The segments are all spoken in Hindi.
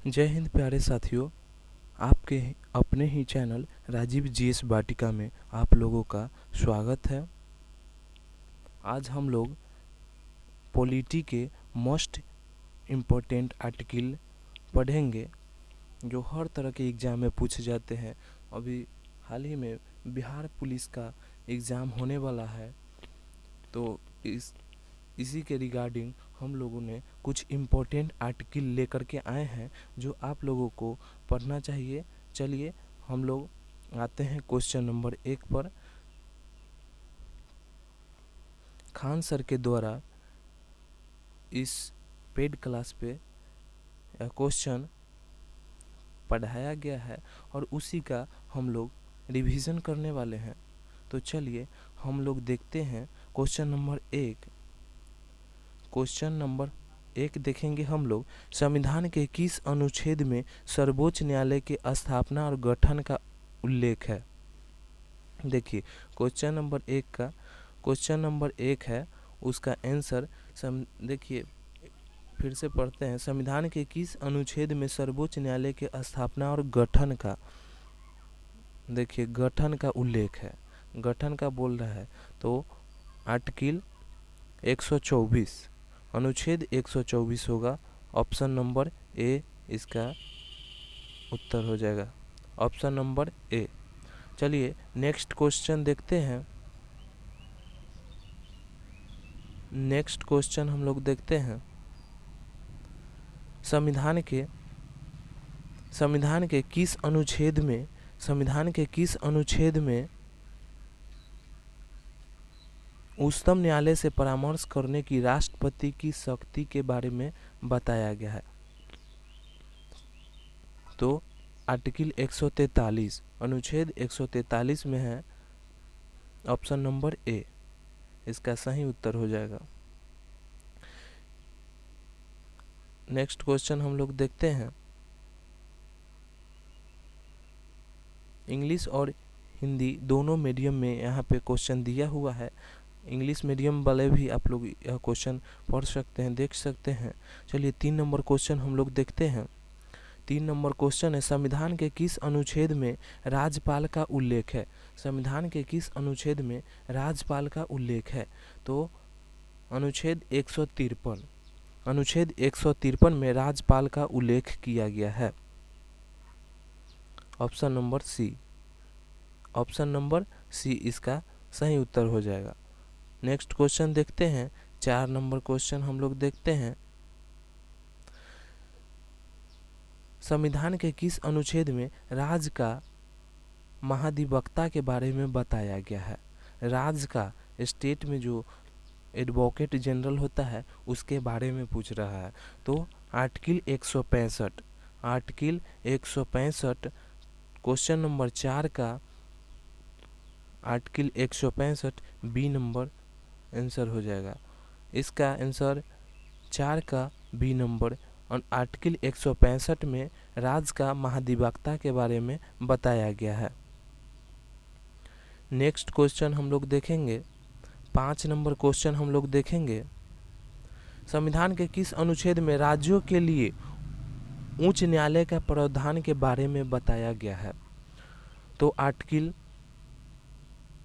जय हिंद प्यारे साथियों। आपके अपने ही चैनल राजीव जीएस वाटिका में आप लोगों का स्वागत है। आज हम लोग पॉलिटी के मोस्ट इम्पोर्टेंट आर्टिकल पढ़ेंगे जो हर तरह के एग्ज़ाम में पूछे जाते हैं। अभी हाल ही में बिहार पुलिस का एग्ज़ाम होने वाला है, तो इसी के रिगार्डिंग हम लोगों ने कुछ इम्पोर्टेंट आर्टिकल लेकर के आए हैं जो आप लोगों को पढ़ना चाहिए। चलिए हम लोग आते हैं क्वेश्चन नंबर 1 पर। खान सर के द्वारा इस पेड क्लास पे यह क्वेश्चन पढ़ाया गया है और उसी का हम लोग रिवीजन करने वाले हैं। तो चलिए हम लोग देखते हैं क्वेश्चन नंबर 1। क्वेश्चन नंबर 1 देखेंगे हम लोग, संविधान के किस अनुच्छेद में सर्वोच्च न्यायालय के स्थापना और गठन का उल्लेख है। देखिए क्वेश्चन नंबर 1 है, उसका आंसर देखिए फिर से पढ़ते हैं। संविधान के किस अनुच्छेद में सर्वोच्च न्यायालय के स्थापना और गठन का, देखिए गठन का उल्लेख है, गठन का बोल रहा है। तो आर्टिकल 124, अनुच्छेद 124 होगा। ऑप्शन नंबर ए इसका उत्तर हो जाएगा, ऑप्शन नंबर ए। चलिए नेक्स्ट क्वेश्चन देखते हैं। नेक्स्ट क्वेश्चन हम लोग देखते हैं, संविधान के किस अनुच्छेद में उच्चतम न्यायालय से परामर्श करने की राष्ट्रपति की शक्ति के बारे में बताया गया है। तो आर्टिकल 143, अनुच्छेद 143 में है, ऑप्शन नंबर ए इसका सही उत्तर हो जाएगा। नेक्स्ट क्वेश्चन हम लोग देखते हैं, इंग्लिश और हिंदी दोनों मीडियम में यहाँ पे क्वेश्चन दिया हुआ है। इंग्लिश मीडियम वाले भी आप लोग यह क्वेश्चन पढ़ सकते हैं, देख सकते हैं। चलिए 3 नंबर क्वेश्चन हम लोग देखते हैं। 3 नंबर क्वेश्चन है, संविधान के किस अनुच्छेद में राज्यपाल का उल्लेख है। संविधान के किस अनुच्छेद में राज्यपाल का उल्लेख है। तो अनुच्छेद 153, अनुच्छेद 153 में राज्यपाल का उल्लेख किया गया है। Option number C, option number C इसका सही उत्तर हो जाएगा। नेक्स्ट क्वेश्चन देखते हैं, 4 नंबर क्वेश्चन हम लोग देखते हैं, संविधान के किस अनुच्छेद में राज्य का महाधिवक्ता के बारे में बताया गया है। राज्य का, स्टेट में जो एडवोकेट जनरल होता है उसके बारे में पूछ रहा है। तो आर्टिकल 165, आर्टिकल 165 क्वेश्चन नंबर 4 का आर्टिकल 165 बी नंबर आंसर हो जाएगा। इसका आंसर 4 का बी नंबर, आर्टिकल 165 में राज्य का महाधिवक्ता के बारे में बताया गया है। नेक्स्ट क्वेश्चन हम लोग देखेंगे, 5 नंबर क्वेश्चन हम लोग देखेंगे, संविधान के किस अनुच्छेद में राज्यों के लिए उच्च न्यायालय का प्रावधान के बारे में बताया गया है। तो आर्टिकल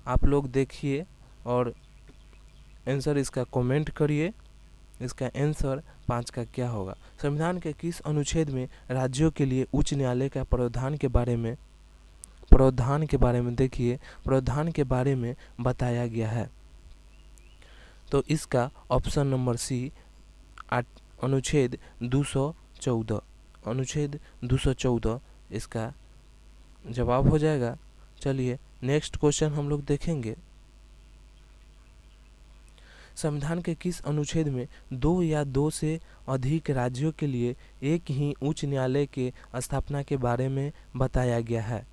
आप लोग देखिए और आंसर इसका कमेंट करिए, इसका आंसर 5 का क्या होगा। संविधान के किस अनुच्छेद में राज्यों के लिए उच्च न्यायालय का प्रावधान के बारे में देखिए प्रावधान के बारे में बताया गया है। तो इसका ऑप्शन नंबर सी, अनुच्छेद 214, अनुच्छेद 214 इसका जवाब हो जाएगा। चलिए नेक्स्ट क्वेश्चन हम लोग देखेंगे, संविधान के किस अनुच्छेद में 2 या 2 से अधिक राज्यों के लिए एक ही उच्च न्यायालय के स्थापना के बारे में बताया गया है।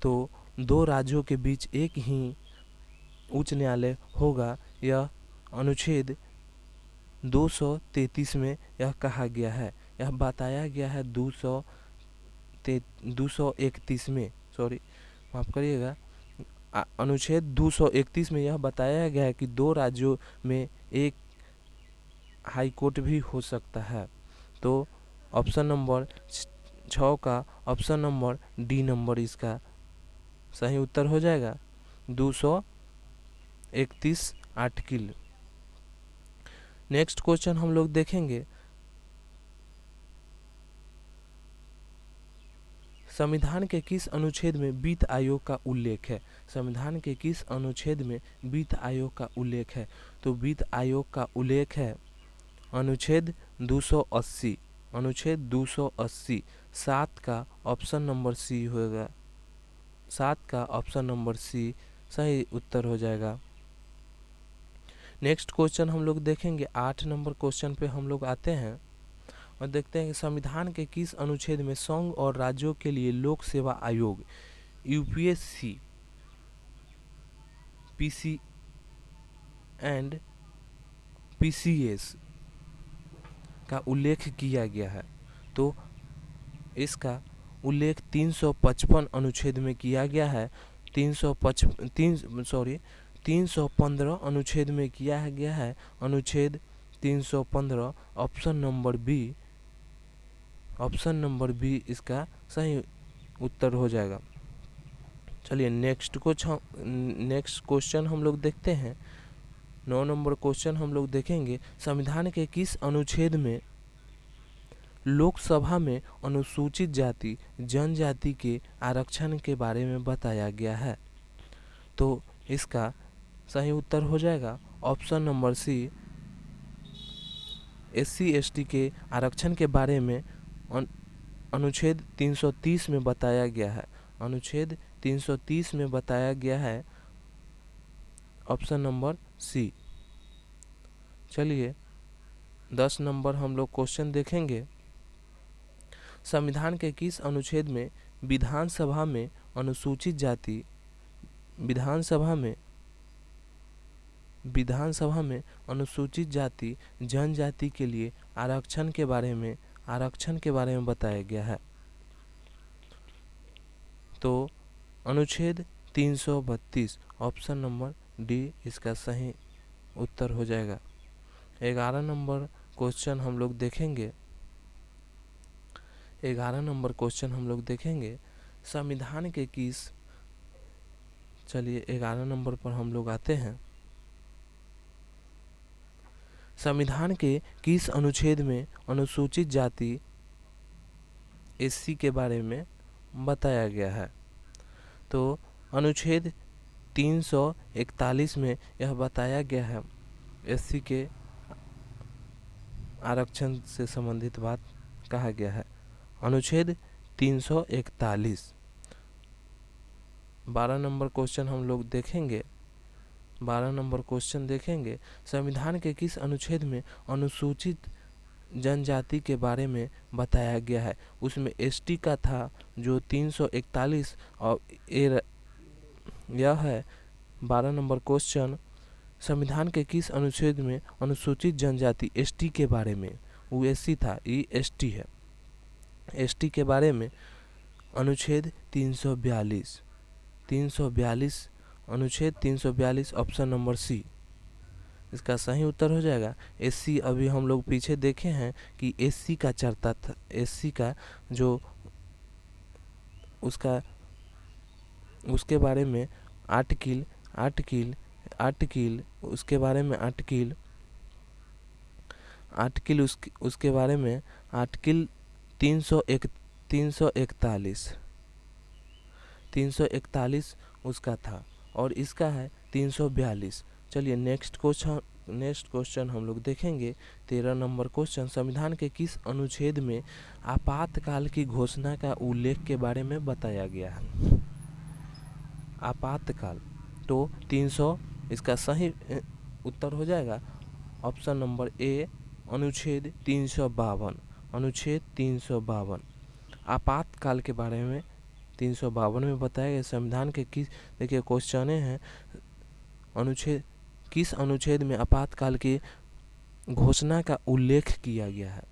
तो 2 राज्यों के बीच एक ही उच्च न्यायालय होगा, यह अनुच्छेद 233 में यह कहा गया है, यह बताया गया है 231 में, सॉरी माफ़ करिएगा, अनुच्छेद 231 में यह बताया गया है कि 2 राज्यों में एक हाई कोर्ट भी हो सकता है। तो ऑप्शन नंबर 6 का ऑप्शन नंबर डी नंबर इसका सही उत्तर हो जाएगा। 231 आर्टिकल। नेक्स्ट क्वेश्चन हम लोग देखेंगे, संविधान के किस अनुच्छेद में वित्त आयोग का उल्लेख है? संविधान के किस अनुच्छेद में वित्त आयोग का उल्लेख है? तो वित्त आयोग का उल्लेख है अनुच्छेद 280। अनुच्छेद 280 7 का ऑप्शन नंबर सी होगा। 7 का ऑप्शन नंबर सी सही उत्तर हो जाएगा। नेक्स्ट क्वेश्चन हम लोग देखेंगे, 8 नंबर क्वेश्चन पे हम लोग आते हैं और देखते हैं कि संविधान के किस अनुच्छेद में संघ और राज्यों के लिए लोक सेवा आयोग यूपीएससी पीसी एंड पीसीएस का उल्लेख किया गया है? तो इसका उल्लेख 355 अनुच्छेद में किया गया है। 315 अनुच्छेद में किया गया है। अनुच्छेद 315 option number B, option number B इसका सही उत्तर हो जाएगा। चलिए नेक्स्ट क्वेश्चन हम लोग देखते हैं। 9 नंबर क्वेश्चन हम लोग देखेंगे, संविधान के किस अनुच्छेद में लोकसभा में अनुसूचित जाति जनजाति के आरक्षण के बारे में बताया गया है? तो इसका सही उत्तर हो जाएगा option number C, SC ST के आरक्षण के बारे में अनुच्छेद 330 में बताया गया है। अनुच्छेद 330 में बताया गया है, ऑप्शन नंबर सी। चलिए 10 नंबर हम लोग क्वेश्चन देखेंगे, संविधान के किस अनुच्छेद में विधानसभा में अनुसूचित जाति विधानसभा में अनुसूचित जाति जनजाति के लिए आरक्षण के बारे में बताया गया है? तो अनुच्छेद 332 ऑप्शन नंबर डी इसका सही उत्तर हो जाएगा। 11 नंबर क्वेश्चन हम लोग देखेंगे। 11 नंबर क्वेश्चन हम लोग देखेंगे, संविधान के किस, चलिए 11 नंबर पर हम लोग आते हैं। संविधान के किस अनुच्छेद में अनुसूचित जाति एससी के बारे में बताया गया है? तो अनुच्छेद 341 में यह बताया गया है, एससी के आरक्षण से संबंधित बात कहा गया है। अनुच्छेद 341। 12 नंबर क्वेश्चन हम लोग देखेंगे। 12 नंबर क्वेश्चन देखेंगे, संविधान के किस अनुच्छेद में अनुसूचित जनजाति के बारे में बताया गया है? उसमें एसटी का था जो 341 और यह है 12 नंबर क्वेश्चन, संविधान के किस अनुच्छेद में अनुसूचित जनजाति एसटी के बारे में, वो एससी था, ये एसटी है। एसटी के बारे में अनुच्छेद 342 अनुच्छेद 342 ऑप्शन नंबर सी इसका सही उत्तर हो जाएगा। एससी अभी हम लोग पीछे देखे हैं कि एससी का चर्चा था, एससी का जो उसके बारे में आर्टिकल उसके बारे में आर्टिकल उसके बारे में आर्टिकल 341 उसका था और इसका है 342। चलिए नेक्स्ट क्वेश्चन हम लोग देखेंगे। 13 नंबर क्वेश्चन, संविधान के किस अनुच्छेद में आपातकाल की घोषणा का उल्लेख के बारे में बताया गया है? आपातकाल, तो 300 इसका सही उत्तर हो जाएगा ऑप्शन नंबर ए, अनुच्छेद 352। अनुच्छेद 352 आपातकाल के बारे में 352 में बताया गया। संविधान के किस, देखिए क्वेश्चन हैं, अनुच्छेद किस अनुच्छेद में आपातकाल की घोषणा का उल्लेख किया गया है,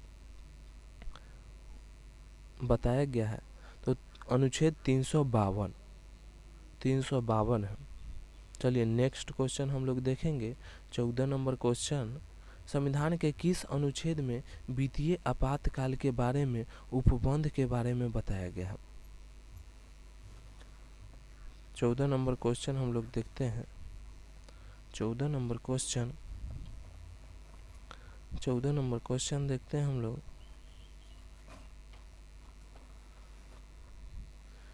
बताया गया है? तो अनुच्छेद 352 है। चलिए नेक्स्ट क्वेश्चन हम लोग देखेंगे। 14 नंबर क्वेश्चन, संविधान के किस अनुच्छेद में वित्तीय आपातकाल के बारे में उपबंध के बारे में बताया गया है? 14 नंबर क्वेश्चन हम लोग देखते हैं। 14 नंबर क्वेश्चन देखते हैं हम लोग।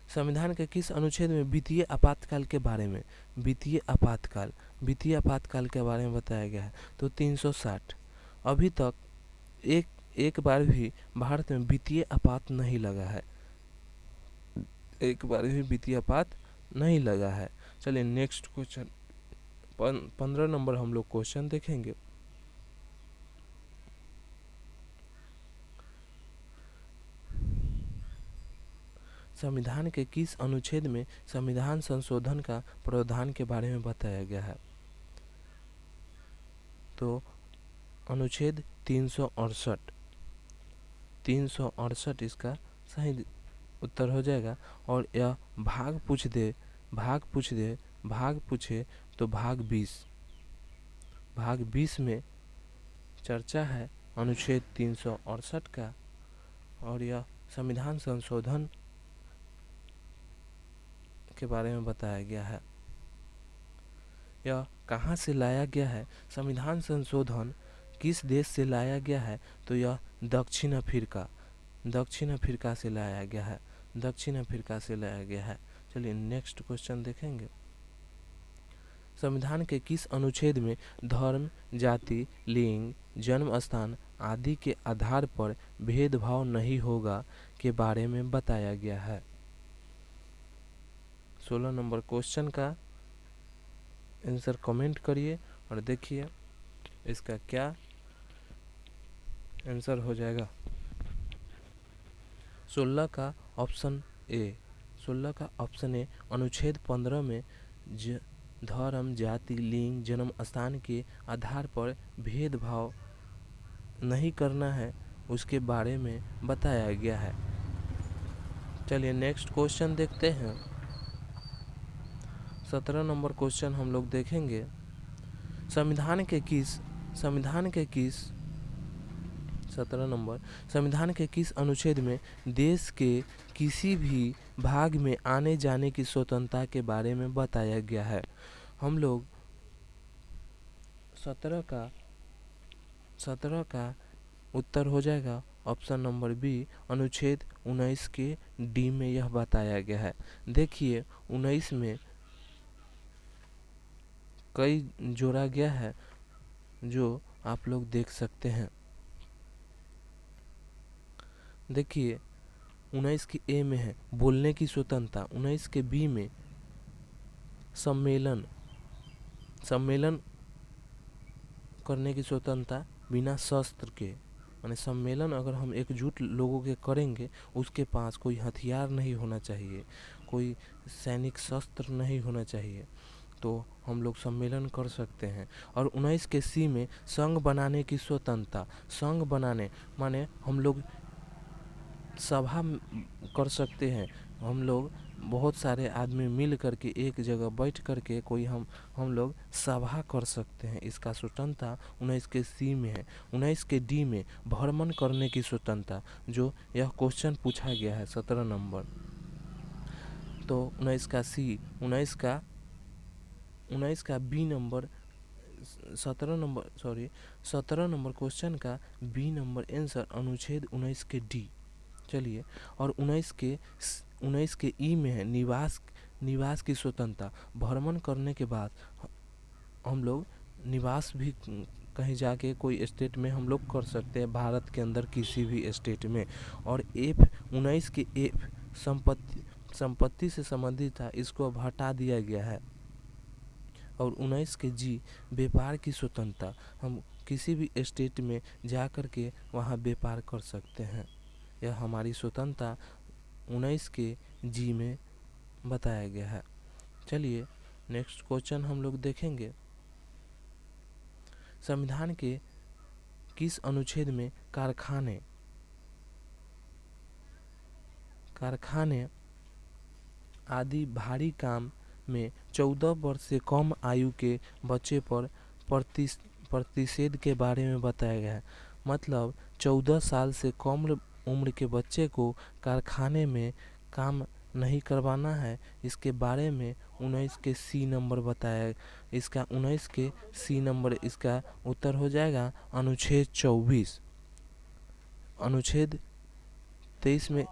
संविधान के किस अनुच्छेद में वित्तीय आपातकाल के बारे में वित्तीय आपातकाल के बारे में बताया गया है? तो 360। अभी तक एक बार भी भारत में वित्तीय आपात नहीं लगा है, एक बार भी वित्तीय आपात नहीं लगा है। चलिए नेक्स्ट क्वेश्चन 15 नंबर हम लोग क्वेश्चन देखेंगे। संविधान के किस अनुच्छेद में संविधान संशोधन का प्रावधान के बारे में बताया गया है? तो अनुच्छेद 368 इसका सही उत्तर हो जाएगा। और यह भाग पूछे तो भाग 20 में चर्चा है अनुच्छेद 368 का, और यह संविधान संशोधन के बारे में बताया गया है। यह कहाँ से लाया गया है? संविधान संशोधन किस देश से लाया गया है? तो यह दक्षिण अफ्रीका से लाया गया है। चलिए नेक्स्ट क्वेश्चन देखेंगे। संविधान के किस अनुच्छेद में धर्म, जाति, लिंग, जन्म स्थान आदि के आधार पर भेदभाव नहीं होगा के बारे में बताया गया है? 16 नंबर क्वेश्चन का आंसर कमेंट करिए और देखिए इसका क्या आंसर हो जाएगा। 16 का ऑप्शन ए अनुच्छेद 15 में धर्म, जाति, लिंग, जन्म स्थान के आधार पर भेदभाव नहीं करना है, उसके बारे में बताया गया है। चलिए नेक्स्ट क्वेश्चन देखते हैं। 17 नंबर क्वेश्चन हम लोग देखेंगे। संविधान के किस अनुच्छेद में देश के किसी भी भाग में आने जाने की स्वतंत्रता के बारे में बताया गया है? हम लोग 17 का उत्तर हो जाएगा ऑप्शन नंबर बी, अनुच्छेद 19 के डी में यह बताया गया है। देखिए 19 में कई जोड़ा गया है जो आप लोग देख सकते हैं। देखिए 19 के ए में है बोलने की स्वतंत्रता, 19 के बी में सम्मेलन करने की स्वतंत्रता बिना शस्त्र के, माने सम्मेलन अगर हम एकजुट लोगों के करेंगे, उसके पास कोई हथियार नहीं होना चाहिए, कोई सैनिक शस्त्र नहीं होना चाहिए, तो हम लोग सम्मेलन कर सकते हैं। और 19 के सी में संघ बनाने की स्वतंत्रता, संघ बनाने माने हम लोग सभा कर सकते हैं, हम लोग बहुत सारे आदमी मिल करके एक जगह बैठ करके कोई हम लोग सभा कर सकते हैं, इसका स्वतंत्रता 19 के सी में है। 19 के डी में भ्रमण करने की स्वतंत्रता, जो यह क्वेश्चन पूछा गया है 17 नंबर, तो 19 का सी, 19 का बी नंबर 17 नंबर क्वेश्चन का बी नंबर आंसर अनुच्छेद 19 के डी। चलिए और 19 के ई में है निवास की स्वतंत्रता, भ्रमण करने के बाद हम लोग निवास भी कहीं जाके कोई स्टेट में हम लोग कर सकते हैं, भारत के अंदर किसी भी स्टेट में। और 19 के एफ संपत्ति से संबंधित था, इसको अब हटा दिया गया है। और 19 के जी व्यापार की स्वतंत्रता, हम किसी भी स्टेट में जा कर के वहाँ व्यापार कर सकते हैं, यह हमारी स्वतंत्रता 19 के जी में बताया गया है। चलिए नेक्स्ट क्वेश्चन हम लोग देखेंगे। संविधान के किस अनुच्छेद में कारखाने आदि भारी काम में 14 वर्ष से कम आयु के बच्चे पर प्रतिषेध के बारे में बताया गया है। मतलब 14 साल से कम उम्र के बच्चे को कारखाने में काम नहीं करवाना है, इसके बारे में 19 के सी नंबर बताया। इसका 19 के सी नंबर इसका उत्तर हो जाएगा अनुच्छेद 24। अनुच्छेद 23 में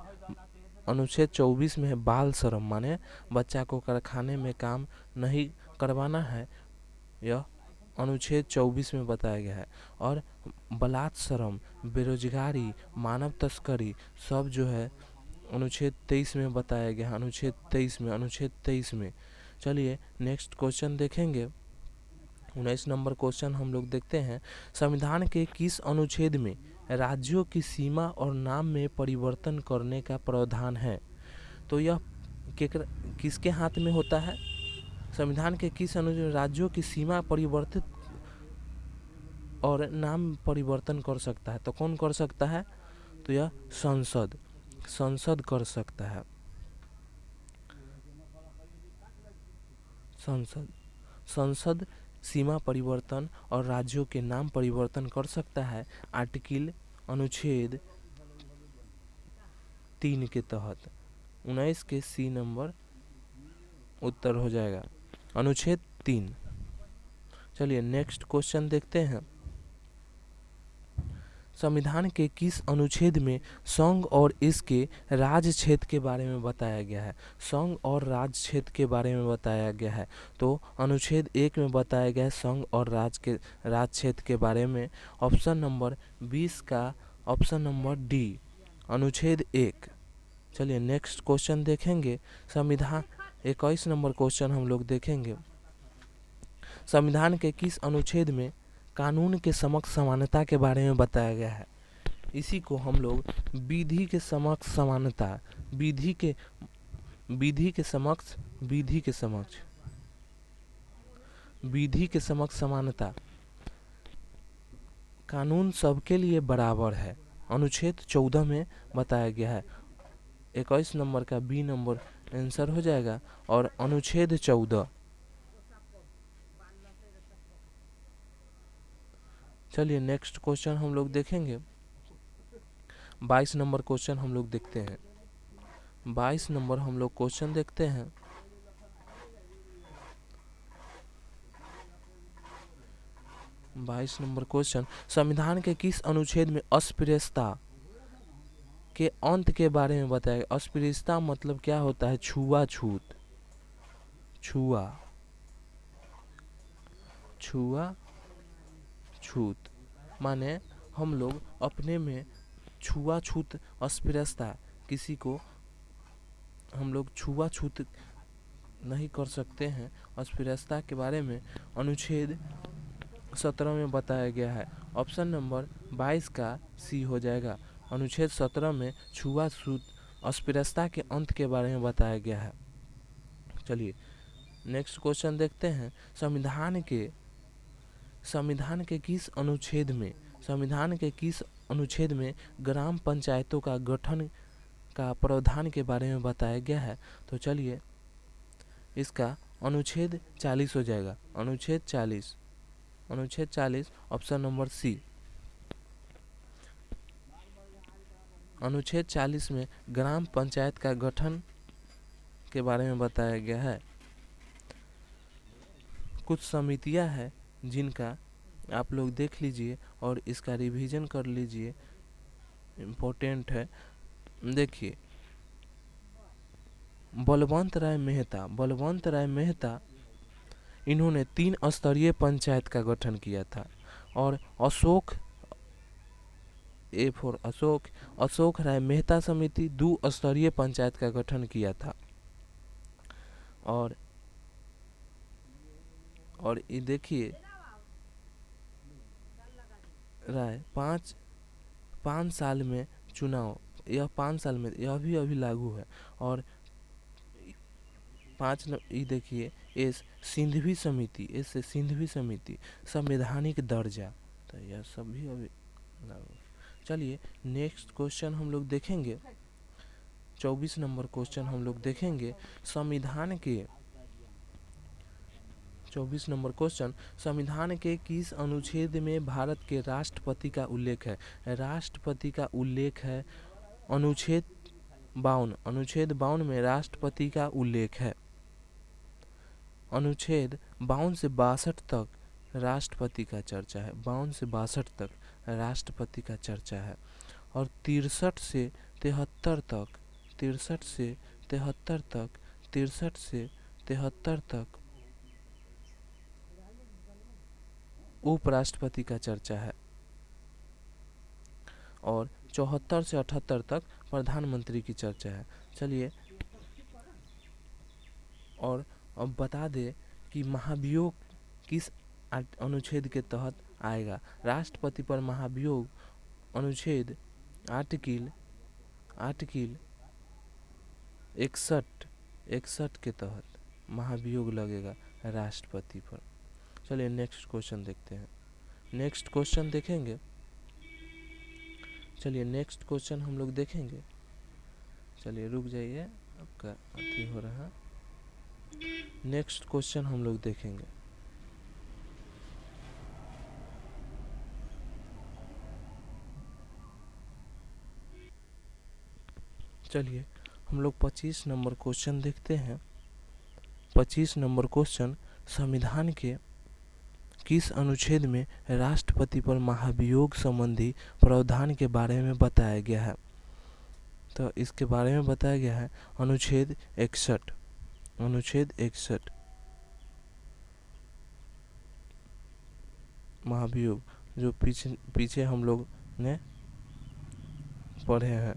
अनुच्छेद 24 में है बाल श्रम, माने बच्चा को कारखाने में काम नहीं करवाना है, यह अनुच्छेद 24 में बताया गया है। और बलात् श्रम, बेरोजगारी, मानव तस्करी सब जो है अनुच्छेद 23 में बताया गया है। अनुच्छेद 23 में। चलिए नेक्स्ट क्वेश्चन देखेंगे। 19 नंबर क्वेश्चन हम लोग देखते हैं। संविधान के किस अनुच्छेद में राज्यों की सीमा और नाम में परिवर्तन करने का प्रावधान है? तो यह किसके हाथ में होता है? संविधान के किस अनुच्छेद में राज्यों की सीमा परिवर्तित और नाम परिवर्तन कर सकता है? तो कौन कर सकता है? तो यह संसद कर सकता है। संसद सीमा परिवर्तन और राज्यों के नाम परिवर्तन कर सकता है आर्टिकल अनुच्छेद 3 के तहत। 19 के सी नंबर उत्तर हो जाएगा अनुच्छेद 3। चलिए नेक्स्ट क्वेश्चन देखते हैं। संविधान के किस अनुच्छेद में संघ और इसके राज्य क्षेत्र के बारे में बताया गया है? संघ और राज्य क्षेत्र के बारे में बताया गया है। तो अनुच्छेद 1 में बताया गया है संघ और राज्य क्षेत्र के बारे में। ऑप्शन नंबर 20 का ऑप्शन नंबर डी, अनुच्छेद 1। चलिए नेक्स्ट क्वेश्चन देखेंगे। संविधान 21 नंबर क्वेश्चन हम लोग देखेंगे। संविधान के किस अनुच्छेद में कानून के समक्ष समानता के बारे में बताया गया है? इसी को हम लोग विधि के समक्ष समानता, विधि के समक्ष समानता, कानून सबके लिए बराबर है, अनुच्छेद 14 में बताया गया है। 21 नंबर का बी नंबर आंसर हो जाएगा और अनुच्छेद 14। चलिए नेक्स्ट क्वेश्चन हम लोग देखेंगे। 22 नंबर क्वेश्चन हम लोग देखते हैं। 22 नंबर हम लोग क्वेश्चन देखते हैं। बाईस नंबर क्वेश्चन, संविधान के किस अनुच्छेद में अस्पृश्यता के अंत के बारे में बताया गया? अस्पृश्यता मतलब क्या होता है? छुआछूत माने हम लोग अपने में छुआछूत, अस्पृश्यता, किसी को हम लोग छुआछूत नहीं कर सकते हैं। अस्पृश्यता के बारे में अनुच्छेद 17 में बताया गया है। ऑप्शन नंबर 22 का सी हो जाएगा। अनुच्छेद 17 में छुआछूत, अस्पृश्यता के अंत के बारे में बताया गया है। चलिए नेक्स्ट क्वेश्चन देखते हैं। संविधान के किस अनुच्छेद में ग्राम पंचायतों का गठन का प्रावधान के बारे में बताया गया है? तो चलिए इसका अनुच्छेद 40 हो जाएगा। अनुच्छेद 40 ऑप्शन नंबर सी। अनुच्छेद 40 में ग्राम पंचायत का गठन के बारे में बताया गया है। कुछ समितियां हैं जिनका आप लोग देख लीजिए और इसका रिवीजन कर लीजिए, इम्पोर्टेंट है। देखिए, बलवंत राय मेहता इन्होंने 3 स्तरीय पंचायत का गठन किया था। और अशोक राय मेहता समिति 2 स्तरीय पंचायत का गठन किया था। और ये देखिए राय 5 साल में चुनाव, यह 5 साल में, यह भी अभी लागू है। और ये देखिए सिंधवी समिति संवैधानिक दर्जा, तो यह सब भी अभी लागू। चलिए नेक्स्ट क्वेश्चन हम लोग देखेंगे। 24 नंबर क्वेश्चन हम लोग देखेंगे। संविधान के 24 नंबर क्वेश्चन, संविधान के किस अनुच्छेद में भारत के राष्ट्रपति का उल्लेख है? राष्ट्रपति का उल्लेख है अनुच्छेद 52। अनुच्छेद 52 में राष्ट्रपति का उल्लेख है। अनुच्छेद 52 से 62 तक राष्ट्रपति का चर्चा है। 52 से 62 तक राष्ट्रपति का चर्चा है। और 63 से 73 तक 63 से 73 तक 63 से 73 तक उपराष्ट्रपति का चर्चा है। और 74 से 78 तक प्रधानमंत्री की चर्चा है। चलिए, और अब बता दे कि महाभियोग किस अनुच्छेद के तहत आएगा। राष्ट्रपति पर महाभियोग अनुच्छेद आर्टिकल 61 के तहत महाभियोग लगेगा राष्ट्रपति पर। चलिए नेक्स्ट क्वेश्चन देखते हैं। नेक्स्ट क्वेश्चन देखेंगे। चलिए नेक्स्ट क्वेश्चन हम लोग देखेंगे। चलिए रुक जाइए, आपका अति हो रहा। नेक्स्ट क्वेश्चन हम लोग देखेंगे। चलिए हम लोग 25 नंबर क्वेश्चन देखते हैं। 25 नंबर क्वेश्चन, संविधान के किस अनुच्छेद में राष्ट्रपति पर महाभियोग संबंधी प्रावधान के बारे में बताया गया है? तो इसके बारे में बताया गया है अनुच्छेद 61। अनुच्छेद 61 महाभियोग, जो पीछे हम लोग ने पढ़े हैं।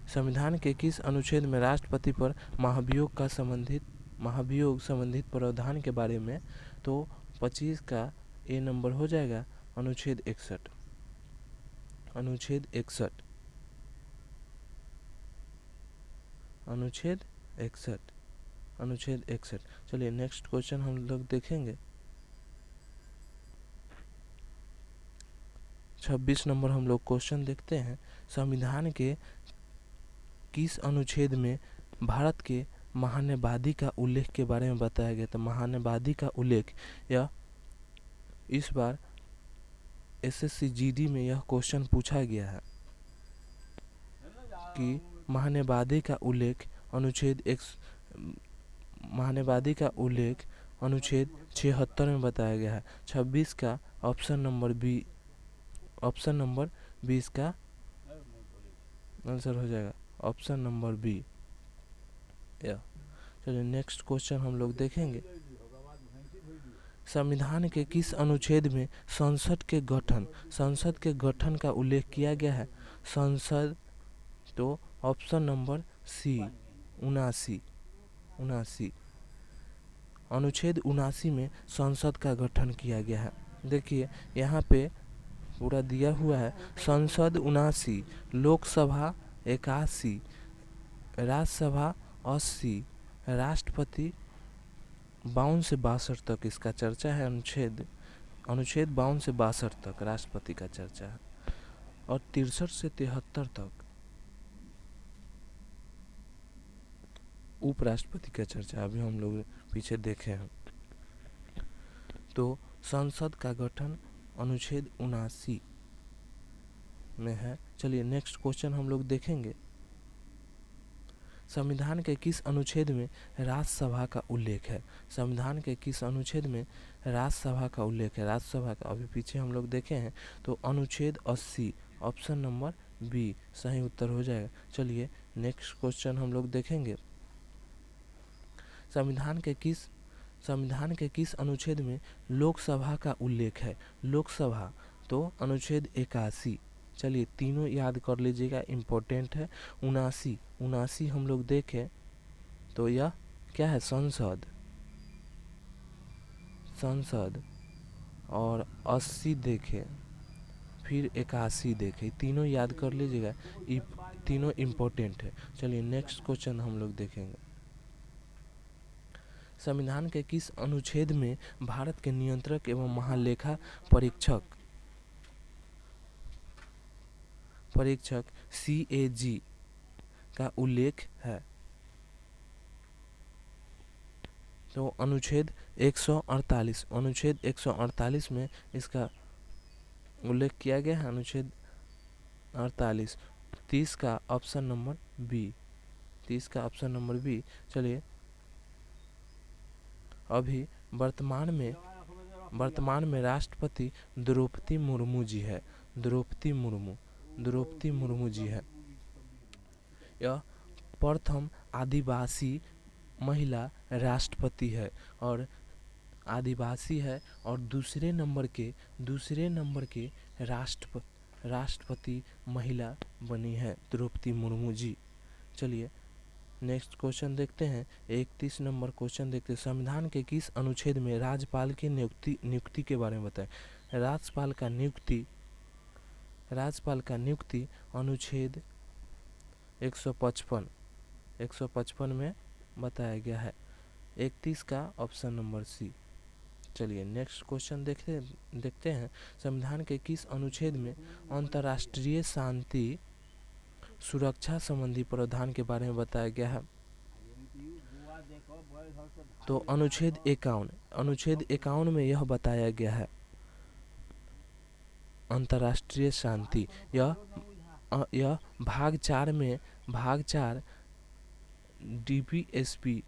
संविधान के किस अनुच्छेद में राष्ट्रपति पर महाभियोग संबंधित प्रावधान के बारे में? तो 25 का ए नंबर हो जाएगा अनुच्छेद 61। अनुच्छेद 61 अनुच्छेद 61 अनुच्छेद 61। चलिए नेक्स्ट क्वेश्चन हम लोग देखेंगे। 26 नंबर हम लोग क्वेश्चन देखते हैं। संविधान के किस अनुच्छेद में भारत के महान्यवादी का उल्लेख के बारे में बताया गया? तो महान्यवादी का उल्लेख, यह इस बार एसएससी जीडी में यह क्वेश्चन पूछा गया है कि महान्यवादी का उल्लेख अनुच्छेद 76 में बताया गया है। 26 का ऑप्शन नंबर बी इसका आंसर हो जाएगा, ऑप्शन नंबर बी। चलिए नेक्स्ट क्वेश्चन हम लोग देखेंगे। संविधान के किस अनुच्छेद में संसद के गठन का उल्लेख किया गया है? संसद, तो ऑप्शन नंबर सी 79। अनुच्छेद 79 में संसद का गठन किया गया है। देखिए यहाँ पे पूरा दिया हुआ है। संसद 79, लोकसभा 81, राज्यसभा 80, राष्ट्रपति 52 से 62 तक इसका चर्चा है। अनुच्छेद 52 से 62 तक राष्ट्रपति का चर्चा है। और 63 से 73 तक उपराष्ट्रपति का चर्चा अभी हम लोग पीछे देखे हैं। तो संसद का गठन अनुच्छेद 79 में है। चलिए नेक्स्ट क्वेश्चन हम लोग देखेंगे। संविधान के किस अनुच्छेद में राज्यसभा का उल्लेख है? संविधान के किस अनुच्छेद में राज्यसभा का उल्लेख है? राज्यसभा का अभी पीछे हम लोग देखे हैं। तो अनुच्छेद 80, ऑप्शन नंबर बी सही उत्तर हो जाएगा। चलिए नेक्स्ट क्वेश्चन हम लोग देखेंगे। संविधान के किस अनुच्छेद में लोकसभा का उल्लेख है? लोकसभा, तो अनुच्छेद 81। चलिए तीनों याद कर लीजिएगा, इम्पोर्टेंट है। 79 हम लोग देखें तो यह क्या है? संसद। और 80 देखें, फिर 81 देखें, तीनों याद कर लीजिएगा, तीनों इम्पोर्टेंट है। चलिए नेक्स्ट क्वेश्चन हम लोग देखेंगे। संविधान के किस अनुच्छेद में भारत के नियंत्रक एवं महालेखा परीक्षक CAG का उल्लेख है? तो अनुच्छेद 148 में इसका उल्लेख किया गया है। अनुच्छेद 48 30 का ऑप्शन नंबर बी। चलिए, अभी वर्तमान में राष्ट्रपति द्रौपदी मुर्मू जी है। द्रौपदी मुर्मू जी है। यह प्रथम आदिवासी महिला राष्ट्रपति है और दूसरे नंबर के राष्ट्रपति महिला बनी है द्रौपदी मुर्मू जी। चलिए नेक्स्ट क्वेश्चन देखते हैं। 31 नंबर क्वेश्चन देखते हैं। संविधान के किस अनुच्छेद में राज्यपाल की नियुक्ति के बारे में बताएं। राज्यपाल का नियुक्ति अनुच्छेद 155 में बताया गया है। 31 का ऑप्शन नंबर सी। चलिए नेक्स्ट क्वेश्चन देखते हैं। संविधान के किस अनुच्छेद में अंतर्राष्ट्रीय शांति सुरक्षा संबंधी प्रावधान के बारे में बताया गया है। तो अनुच्छेद 51 में यह बताया गया है अंतर्राष्ट्रीय शांति। यह भाग 4 डीपीएसपी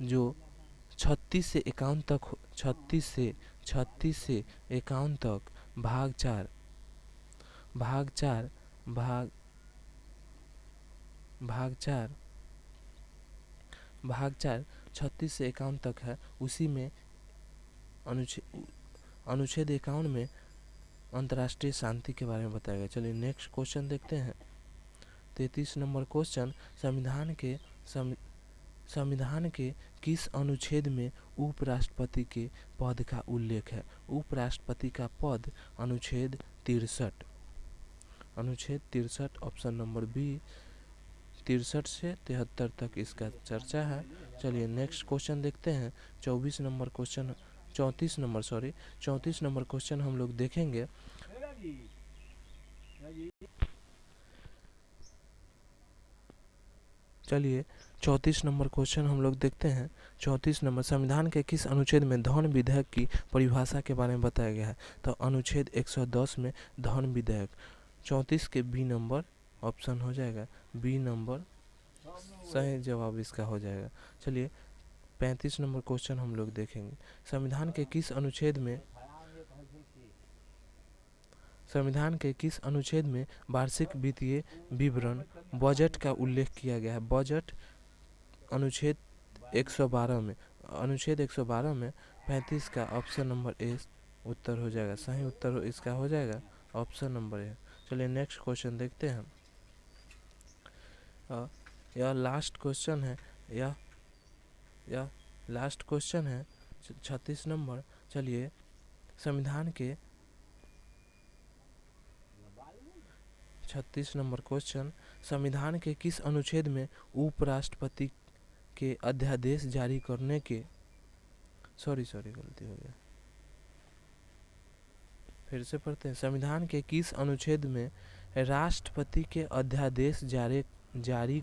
जो 36 से 51 तक भाग 4 36 से 51 तक है। उसी में अनुच्छेद 51 में अंतर्राष्ट्रीय शांति के बारे में बताया गया। चलिए नेक्स्ट क्वेश्चन देखते हैं। 33 नंबर क्वेश्चन। संविधान के किस अनुच्छेद में उपराष्ट्रपति के पद का उल्लेख है। उपराष्ट्रपति का पद अनुच्छेद 63 ऑप्शन नंबर बी। 63 से 73 तक इसका चर्चा है। चलिए नेक्स्ट क्वेश्चन देखते हैं। 34 नंबर क्वेश्चन हम लोग देखेंगे। चलिए 34 नंबर क्वेश्चन हम लोग देखते हैं। 34 नंबर। संविधान के किस अनुच्छेद में धन विधेयक की परिभाषा के बारे में बताया गया है। तो अनुच्छेद 110 में धन विधेयक। 34 के बी नंबर ऑप्शन हो जाएगा। बी नंबर सही जवाब इसका हो जाएगा। चलिए 35 नंबर क्वेश्चन हम लोग देखेंगे। संविधान के किस अनुच्छेद में वार्षिक वित्तीय विवरण बजट का उल्लेख किया गया है। बजट अनुच्छेद 112 में 35 का ऑप्शन नंबर ए उत्तर हो जाएगा। सही उत्तर इसका हो जाएगा ऑप्शन नंबर ए। चलिए नेक्स्ट क्वेश्चन देखते हैं। यह लास्ट क्वेश्चन है 36 नंबर। चलिए संविधान के 36 नंबर क्वेश्चन। संविधान के किस अनुच्छेद में उपराष्ट्रपति के अध्यादेश जारी करने के गलती हो गया, फिर से पढ़ते हैं। संविधान के किस अनुच्छेद में राष्ट्रपति के अध्यादेश जारी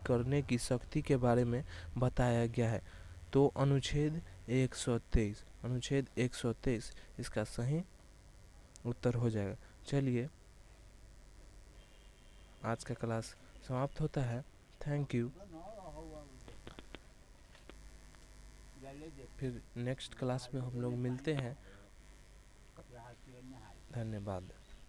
करने की शक्ति के बारे में बताया गया है। तो अनुच्छेद 123 इसका सही उत्तर हो जाएगा। चलिए आज का क्लास समाप्त होता है। Thank you. फिर नेक्स्ट क्लास में हम लोग मिलते हैं। धन्यवाद।